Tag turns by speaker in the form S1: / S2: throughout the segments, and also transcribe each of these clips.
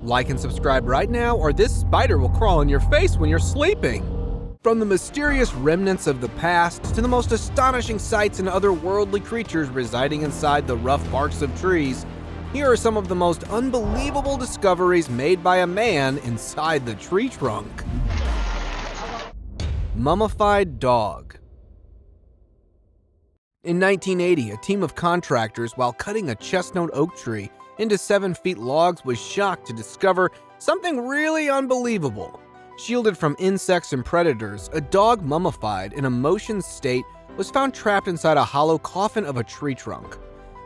S1: Like and subscribe right now, or this spider will crawl in your face when you're sleeping. From the mysterious remnants of the past to the most astonishing sights and otherworldly creatures residing inside the rough barks of trees, here are some of the most unbelievable discoveries made by a man inside the tree trunk. Mummified dog. In 1980, a team of contractors, while cutting a chestnut oak tree into 7-foot logs, was shocked to discover something really unbelievable. Shielded from insects and predators, a dog mummified in a motion state was found trapped inside a hollow coffin of a tree trunk.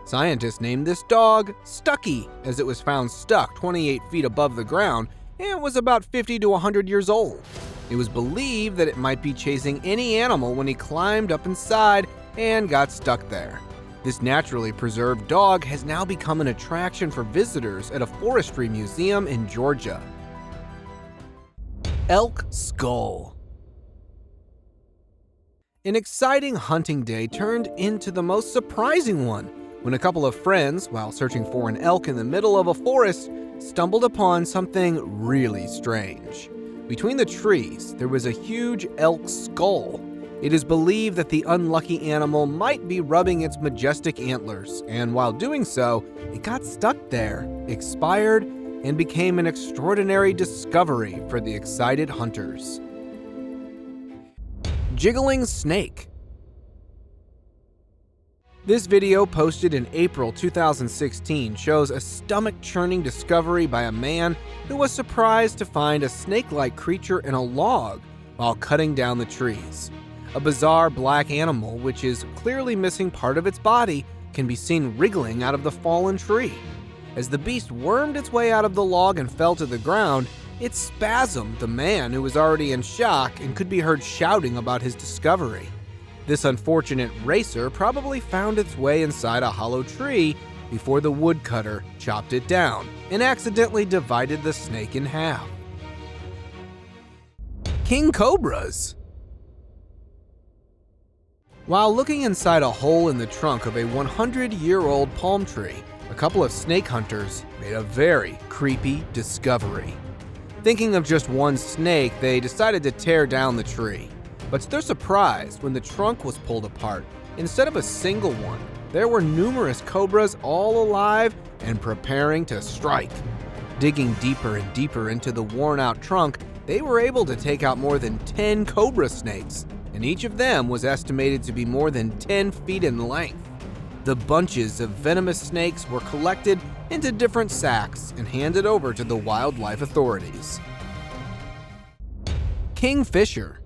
S1: Scientists named this dog Stucky, as it was found stuck 28 feet above the ground and was about 50 to 100 years old. It was believed that it might be chasing any animal when he climbed up inside and got stuck there. This naturally preserved dog has now become an attraction for visitors at a forestry museum in Georgia. Elk skull. An exciting hunting day turned into the most surprising one when a couple of friends, while searching for an elk in the middle of a forest, stumbled upon something really strange. Between the trees, there was a huge elk skull. It is believed that the unlucky animal might be rubbing its majestic antlers, and while doing so, it got stuck there, expired, and became an extraordinary discovery for the excited hunters. Jiggling snake. This video, posted in April 2016, shows a stomach-churning discovery by a man who was surprised to find a snake-like creature in a log while cutting down the trees. A bizarre black animal, which is clearly missing part of its body, can be seen wriggling out of the fallen tree. As the beast wormed its way out of the log and fell to the ground, it spasmed the man, who was already in shock and could be heard shouting about his discovery. This unfortunate racer probably found its way inside a hollow tree before the woodcutter chopped it down and accidentally divided the snake in half. King cobras. While looking inside a hole in the trunk of a 100-year-old palm tree, a couple of snake hunters made a very creepy discovery. Thinking of just one snake, they decided to tear down the tree. But to their surprise, when the trunk was pulled apart, instead of a single one, there were numerous cobras all alive and preparing to strike. Digging deeper and deeper into the worn-out trunk, they were able to take out more than 10 cobra snakes, and each of them was estimated to be more than 10 feet in length. The bunches of venomous snakes were collected into different sacks and handed over to the wildlife authorities. Kingfisher.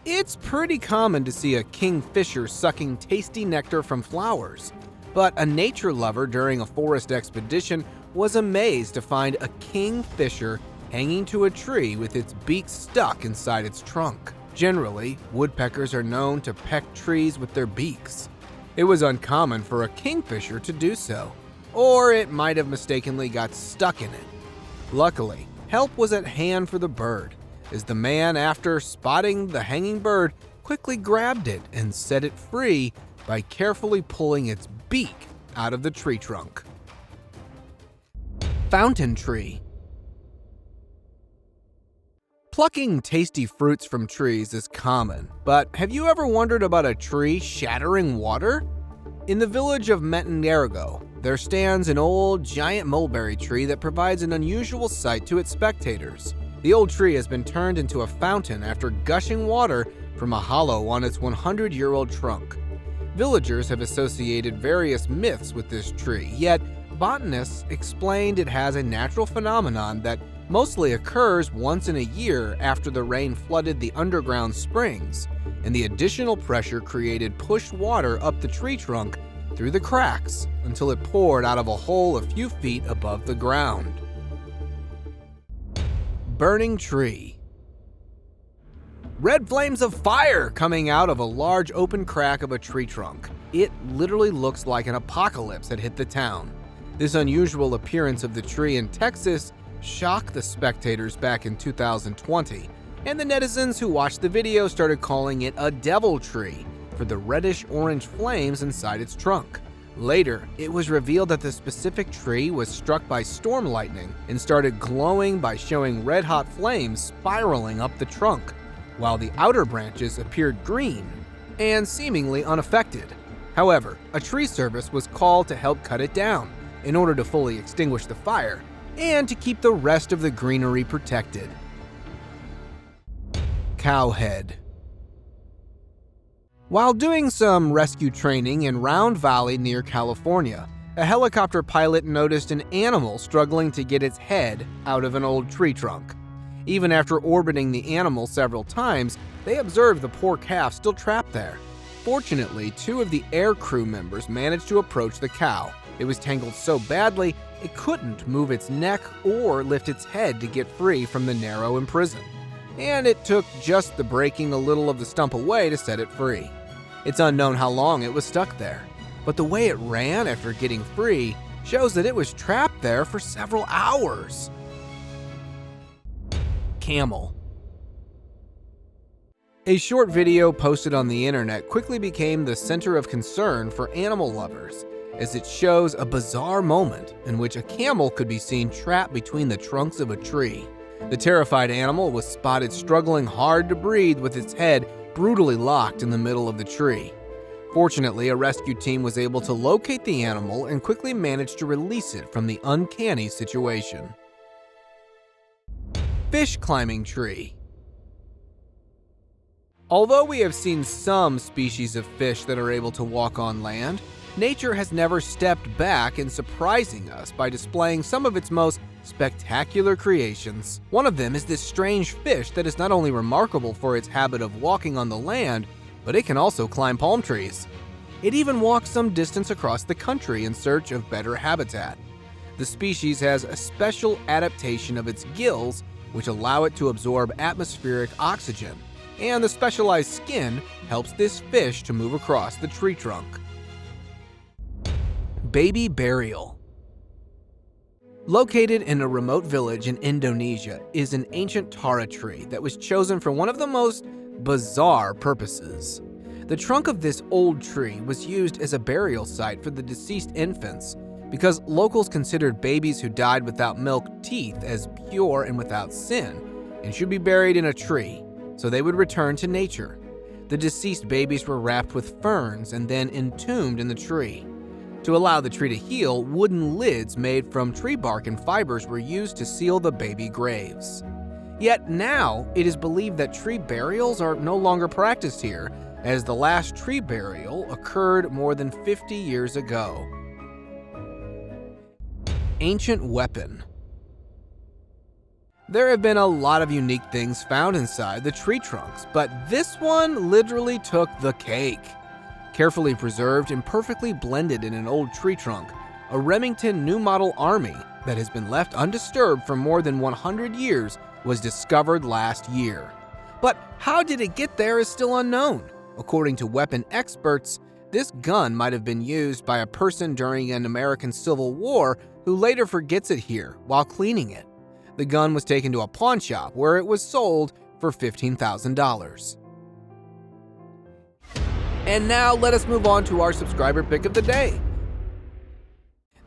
S1: It's pretty common to see a kingfisher sucking tasty nectar from flowers, but a nature lover during a forest expedition was amazed to find a kingfisher hanging to a tree with its beak stuck inside its trunk. Generally, woodpeckers are known to peck trees with their beaks. It was uncommon for a kingfisher to do so, or it might have mistakenly got stuck in it. Luckily, help was at hand for the bird, as the man, after spotting the hanging bird, quickly grabbed it and set it free by carefully pulling its beak out of the tree trunk. Fountain tree. Plucking tasty fruits from trees is common, but have you ever wondered about a tree shattering water? In the village of Mentongargo, there stands an old giant mulberry tree that provides an unusual sight to its spectators. The old tree has been turned into a fountain after gushing water from a hollow on its 100-year-old trunk. Villagers have associated various myths with this tree, yet botanists explained it has a natural phenomenon that mostly occurs once in a year after the rain flooded the underground springs, and the additional pressure created pushed water up the tree trunk through the cracks until it poured out of a hole a few feet above the ground. Burning tree. Red flames of fire coming out of a large open crack of a tree trunk. It literally looks like an apocalypse had hit the town. This unusual appearance of the tree in Texas shocked the spectators back in 2020, and the netizens who watched the video started calling it a devil tree for the reddish-orange flames inside its trunk. Later, it was revealed that the specific tree was struck by storm lightning and started glowing by showing red-hot flames spiraling up the trunk, while the outer branches appeared green and seemingly unaffected. However, a tree service was called to help cut it down in order to fully extinguish the fire and to keep the rest of the greenery protected. Cowhead. While doing some rescue training in Round Valley near California, a helicopter pilot noticed an animal struggling to get its head out of an old tree trunk. Even after orbiting the animal several times, they observed the poor calf still trapped there. Fortunately, 2 of the air crew members managed to approach the cow. It was tangled so badly, it couldn't move its neck or lift its head to get free from the narrow imprison. And it took just the breaking a little of the stump away to set it free. It's unknown how long it was stuck there, but the way it ran after getting free shows that it was trapped there for several hours. Camel. A short video posted on the internet quickly became the center of concern for animal lovers, as it shows a bizarre moment in which a camel could be seen trapped between the trunks of a tree. The terrified animal was spotted struggling hard to breathe with its head brutally locked in the middle of the tree. Fortunately, a rescue team was able to locate the animal and quickly managed to release it from the uncanny situation. Fish climbing tree. Although we have seen some species of fish that are able to walk on land, nature has never stepped back in surprising us by displaying some of its most spectacular creations. One of them is this strange fish that is not only remarkable for its habit of walking on the land, but it can also climb palm trees. It even walks some distance across the country in search of better habitat. The species has a special adaptation of its gills, which allow it to absorb atmospheric oxygen, and the specialized skin helps this fish to move across the tree trunk. Baby burial. Located in a remote village in Indonesia is an ancient tara tree that was chosen for one of the most bizarre purposes. The trunk of this old tree was used as a burial site for the deceased infants because locals considered babies who died without milk teeth as pure and without sin and should be buried in a tree, so they would return to nature. The deceased babies were wrapped with ferns and then entombed in the tree. To allow the tree to heal, wooden lids made from tree bark and fibers were used to seal the baby graves. Yet now, it is believed that tree burials are no longer practiced here, as the last tree burial occurred more than 50 years ago. Ancient weapon. There have been a lot of unique things found inside the tree trunks, but this one literally took the cake. Carefully preserved and perfectly blended in an old tree trunk, a Remington New Model Army that has been left undisturbed for more than 100 years was discovered last year. But how did it get there is still unknown. According to weapon experts, this gun might have been used by a person during an American Civil War who later forgets it here while cleaning it. The gun was taken to a pawn shop where it was sold for $15,000. And now let us move on to our subscriber pick of the day.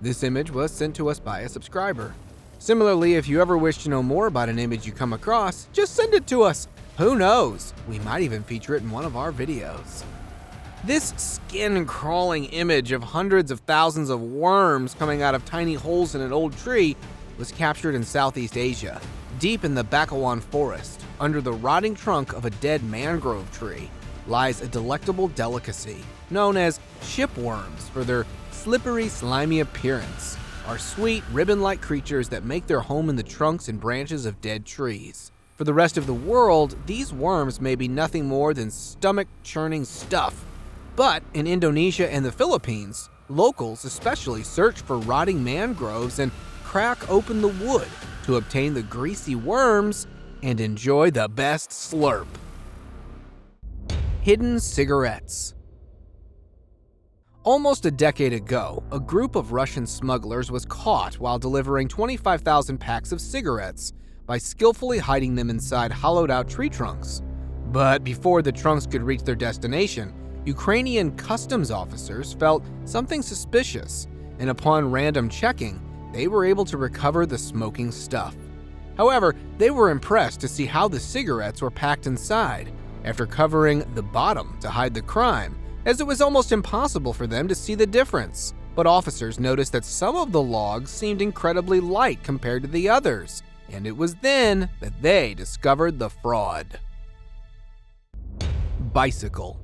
S1: This image was sent to us by a subscriber. Similarly, if you ever wish to know more about an image you come across, just send it to us. Who knows? We might even feature it in one of our videos. This skin-crawling image of hundreds of thousands of worms coming out of tiny holes in an old tree was captured in Southeast Asia, deep in the Bakawan forest, under the rotting trunk of a dead mangrove tree, lies a delectable delicacy known as shipworms for their slippery, slimy appearance, are sweet, ribbon-like creatures that make their home in the trunks and branches of dead trees. For the rest of the world, these worms may be nothing more than stomach-churning stuff. But in Indonesia and the Philippines, locals especially search for rotting mangroves and crack open the wood to obtain the greasy worms and enjoy the best slurp. Hidden cigarettes. Almost a decade ago, a group of Russian smugglers was caught while delivering 25,000 packs of cigarettes by skillfully hiding them inside hollowed-out tree trunks. But before the trunks could reach their destination, Ukrainian customs officers felt something suspicious, and upon random checking, they were able to recover the smoking stuff. However, they were impressed to see how the cigarettes were packed inside, after covering the bottom to hide the crime, as it was almost impossible for them to see the difference. But officers noticed that some of the logs seemed incredibly light compared to the others, and it was then that they discovered the fraud. Bicycle.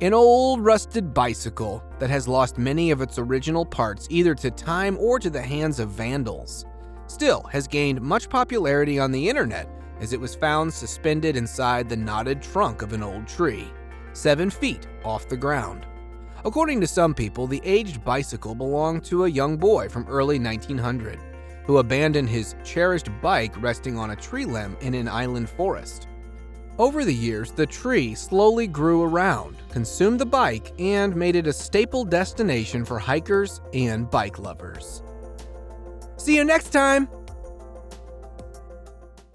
S1: An old rusted bicycle that has lost many of its original parts either to time or to the hands of vandals, still has gained much popularity on the internet as it was found suspended inside the knotted trunk of an old tree, 7 feet off the ground. According to some people, the aged bicycle belonged to a young boy from early 1900 who abandoned his cherished bike resting on a tree limb in an inland forest. Over the years, the tree slowly grew around, consumed the bike, and made it a staple destination for hikers and bike lovers. See you next time!